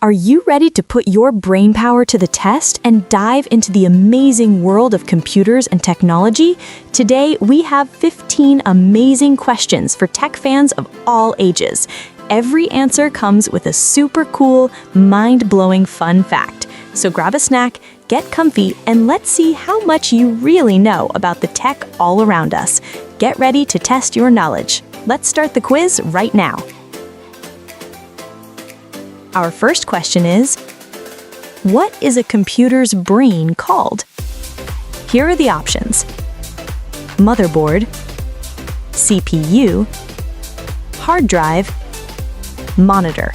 Are you ready to put your brain power to the test and dive into the amazing world of computers and technology? Today, we have 15 amazing questions for tech fans of all ages. Every answer comes with a super cool, mind-blowing fun fact. So grab a snack, get comfy, and let's see how much you really know about the tech all around us. Get ready to test your knowledge. Let's start the quiz right now. Our first question is, what is a computer's brain called? Here are the options: motherboard, CPU, hard drive, monitor.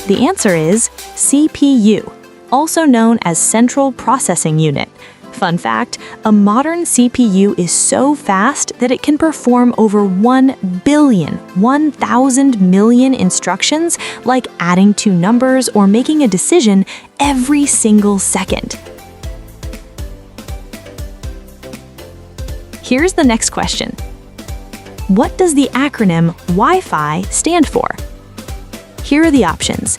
The answer is CPU, also known as Central Processing Unit. Fun fact, a modern CPU is so fast that it can perform over 1,000 million instructions, like adding two numbers or making a decision every single second. Here's the next question. What does the acronym Wi-Fi stand for? Here are the options: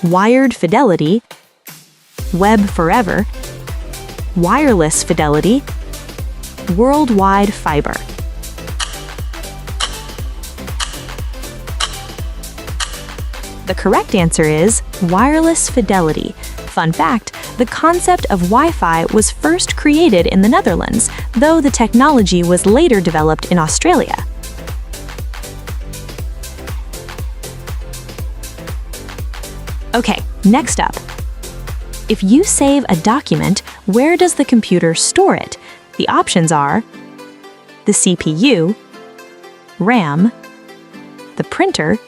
Wired Fidelity, Web Forever, Wireless Fidelity, Worldwide Fiber. The correct answer is Wireless Fidelity. Fun fact, the concept of Wi-Fi was first created in the Netherlands, though the technology was later developed in Australia. Okay, next up. If you save a document, where does the computer store it? The options are the CPU, RAM, the printer,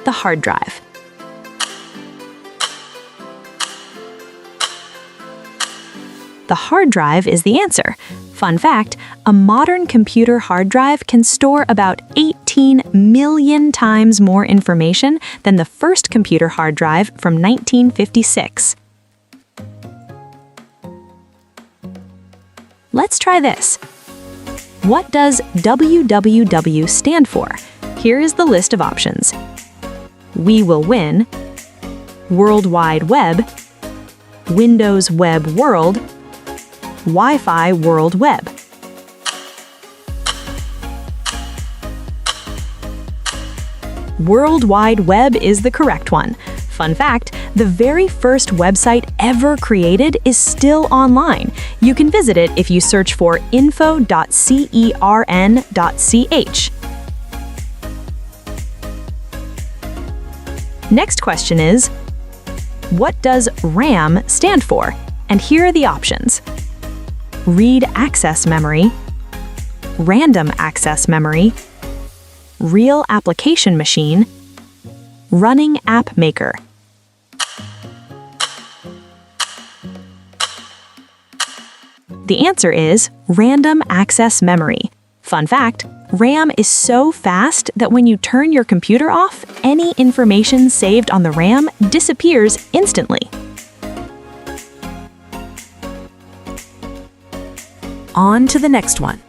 the hard drive. The hard drive is the answer. Fun fact, a modern computer hard drive can store about 18 million times more information than the first computer hard drive from 1956. Let's try this. What does WWW stand for? Here is the list of options: We Will Win, World Wide Web, Windows Web World, Wi-Fi World Web. World Wide Web is the correct one. Fun fact, the very first website ever created is still online. You can visit it if you search for info.cern.ch. Next question is, what does RAM stand for? And here are the options: Read Access Memory, Random Access Memory, Real Application Machine, Running App Maker. The answer is Random Access Memory. Fun fact, RAM is so fast that when you turn your computer off, any information saved on the RAM disappears instantly. On to the next one.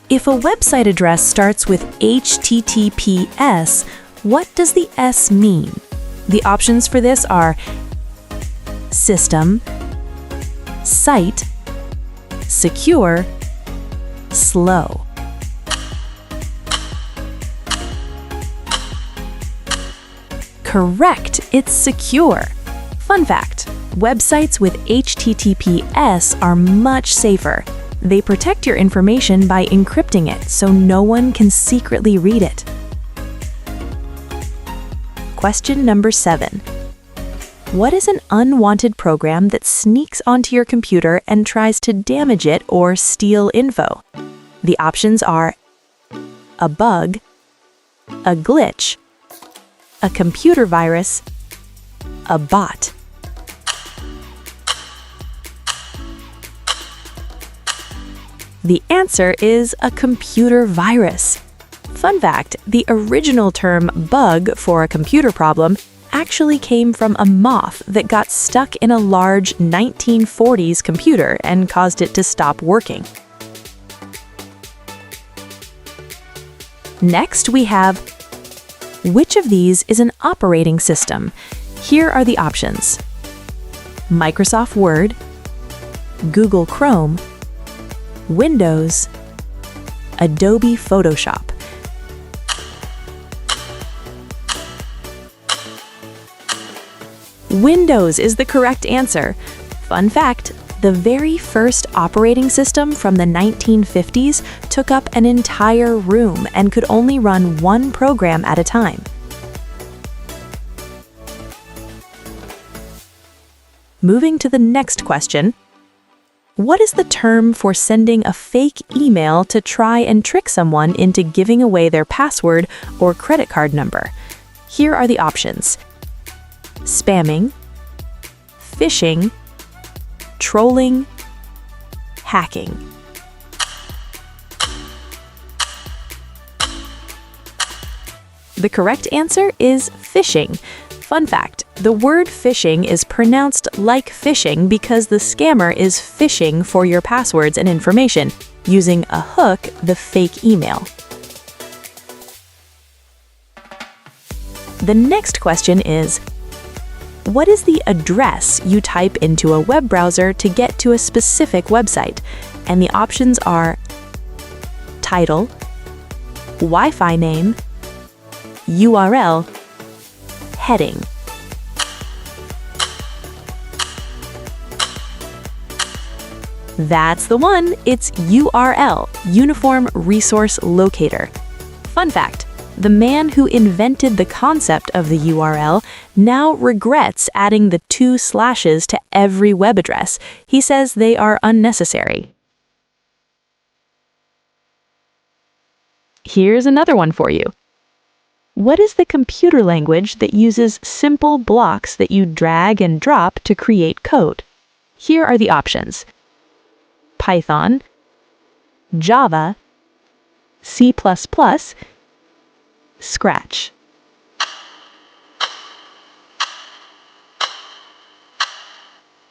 If a website address starts with HTTPS, what does the S mean? The options for this are system, site, secure, slow. Correct, it's secure. Fun fact, websites with HTTPS are much safer. They protect your information by encrypting it so no one can secretly read it. Question number 7. What is an unwanted program that sneaks onto your computer and tries to damage it or steal info? The options are a bug, a glitch, a computer virus, a bot. The answer is a computer virus. Fun fact, the original term bug for a computer problem actually came from a moth that got stuck in a large 1940s computer and caused it to stop working. Next, we have, which of these is an operating system? Here are the options: Microsoft Word, Google Chrome, Windows, Adobe Photoshop. Windows is the correct answer. Fun fact, the very first operating system from the 1950s took up an entire room and could only run one program at a time. Moving to the next question. What is the term for sending a fake email to try and trick someone into giving away their password or credit card number? Here are the options: spamming, phishing, trolling, hacking. The correct answer is phishing. Fun fact, the word phishing is pronounced like fishing because the scammer is fishing for your passwords and information, using a hook, the fake email. The next question is, what is the address you type into a web browser to get to a specific website? And the options are title, Wi-Fi name, URL, heading. That's the one, it's URL, Uniform Resource Locator. Fun fact, the man who invented the concept of the URL now regrets adding the 2 slashes to every web address. He says they are unnecessary. Here's another one for you. What is the computer language that uses simple blocks that you drag and drop to create code? Here are the options: Python, Java, C++, Scratch.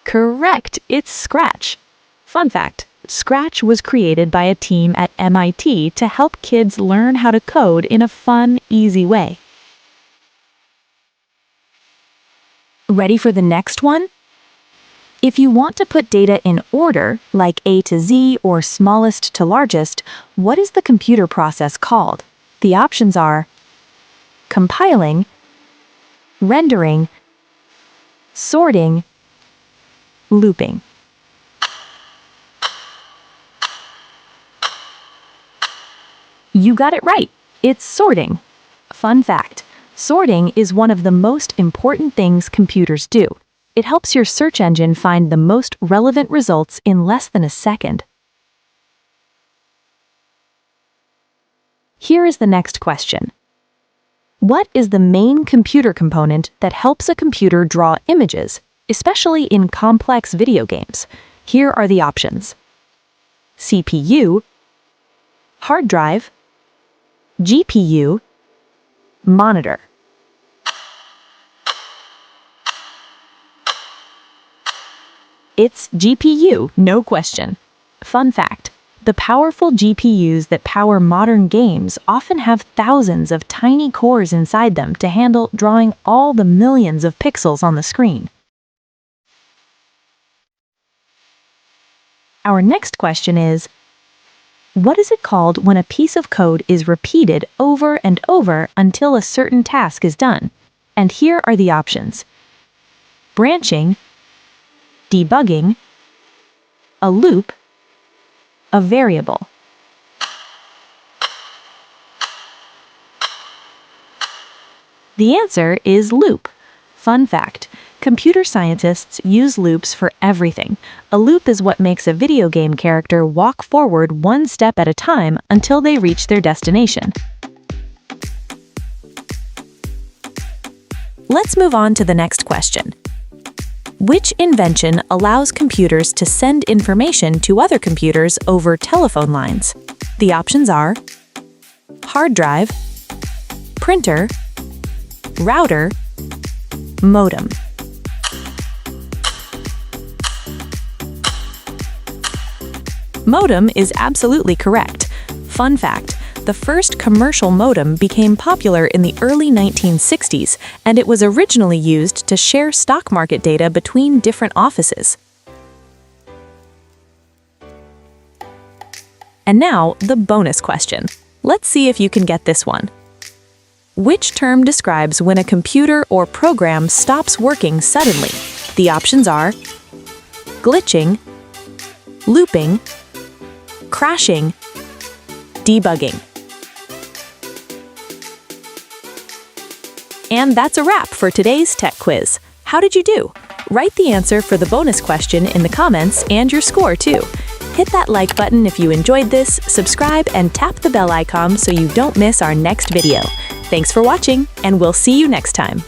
Correct, it's Scratch. Fun fact, Scratch was created by a team at MIT to help kids learn how to code in a fun, easy way. Ready for the next one? If you want to put data in order, like A to Z or smallest to largest, what is the computer process called? The options are compiling, rendering, sorting, looping. You got it right. It's sorting. Fun fact, sorting is one of the most important things computers do. It helps your search engine find the most relevant results in less than a second. Here is the next question. What is the main computer component that helps a computer draw images, especially in complex video games? Here are the options: CPU, hard drive, GPU, monitor. It's GPU, no question. Fun fact, the powerful GPUs that power modern games often have thousands of tiny cores inside them to handle drawing all the millions of pixels on the screen. Our next question is, what is it called when a piece of code is repeated over and over until a certain task is done? And here are the options: branching, debugging, a loop, a variable. The answer is loop. Fun fact, computer scientists use loops for everything. A loop is what makes a video game character walk forward one step at a time until they reach their destination. Let's move on to the next question. Which invention allows computers to send information to other computers over telephone lines? The options are hard drive, printer, router, modem. Modem is absolutely correct. Fun fact, The first commercial modem became popular in the early 1960s, and it was originally used to share stock market data between different offices. And now, the bonus question. Let's see if you can get this one. Which term describes when a computer or program stops working suddenly? The options are glitching, looping, crashing, debugging. And that's a wrap for today's tech quiz. How did you do? Write the answer for the bonus question in the comments and your score too. Hit that like button if you enjoyed this, subscribe, and tap the bell icon so you don't miss our next video. Thanks for watching, and we'll see you next time.